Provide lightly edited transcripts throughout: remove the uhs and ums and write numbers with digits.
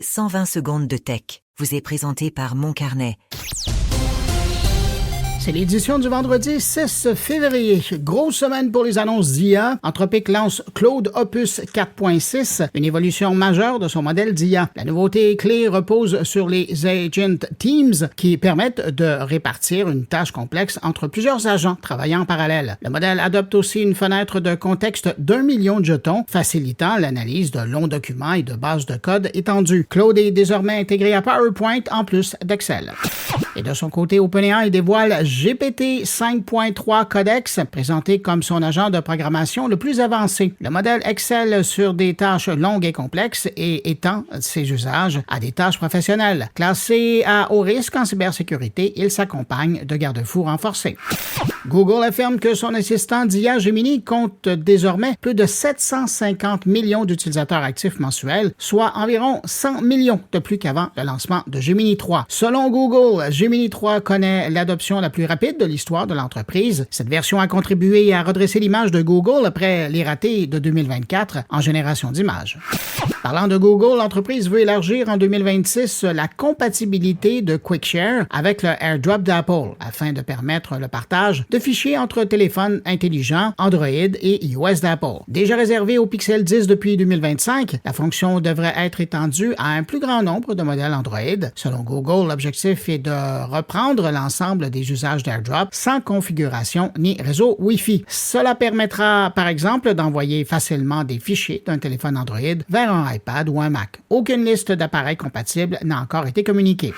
120 secondes de tech vous est présenté par Moncarnet. C'est l'édition du vendredi 6 février. Grosse semaine pour les annonces d'IA. Anthropic lance Claude Opus 4.6, une évolution majeure de son modèle d'IA. La nouveauté clé repose sur les Agent Teams qui permettent de répartir une tâche complexe entre plusieurs agents travaillant en parallèle. Le modèle adopte aussi une fenêtre de contexte d'1 million de jetons, facilitant l'analyse de longs documents et de bases de code étendues. Claude est désormais intégré à PowerPoint en plus d'Excel. Et de son côté, OpenAI dévoile GPT 5.3 Codex, présenté comme son agent de programmation le plus avancé. Le modèle excelle sur des tâches longues et complexes et étend ses usages à des tâches professionnelles. Classé à haut risque en cybersécurité, il s'accompagne de garde-fous renforcés. Google affirme que son assistant d'IA Gemini compte désormais plus de 750 millions d'utilisateurs actifs mensuels, soit environ 100 millions de plus qu'avant le lancement de Gemini 3. Selon Google, Gemini 3 connaît l'adoption la plus rapide de l'histoire de l'entreprise. Cette version a contribué à redresser l'image de Google après les ratés de 2024 en génération d'images. Parlant de Google, l'entreprise veut élargir en 2026 la compatibilité de QuickShare avec le AirDrop d'Apple afin de permettre le partage de fichiers entre téléphones intelligents, Android et iOS d'Apple. Déjà réservée au Pixel 10 depuis 2025, la fonction devrait être étendue à un plus grand nombre de modèles Android. Selon Google, l'objectif est de reprendre l'ensemble des usages d'AirDrop sans configuration ni réseau Wi-Fi. Cela permettra, par exemple, d'envoyer facilement des fichiers d'un téléphone Android vers un iPad ou un Mac. Aucune liste d'appareils compatibles n'a encore été communiquée.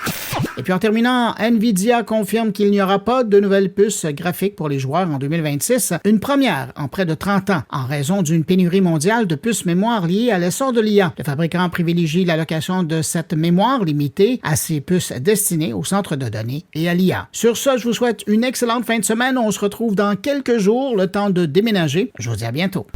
Et puis en terminant, Nvidia confirme qu'il n'y aura pas de nouvelles puces graphiques pour les joueurs en 2026, une première en près de 30 ans, en raison d'une pénurie mondiale de puces mémoire liée à l'essor de l'IA. Le fabricant privilégie l'allocation de cette mémoire limitée à ces puces destinées au centre de données et à l'IA. Sur ce, je vous souhaite une excellente fin de semaine. On se retrouve dans quelques jours, le temps de déménager. Je vous dis à bientôt.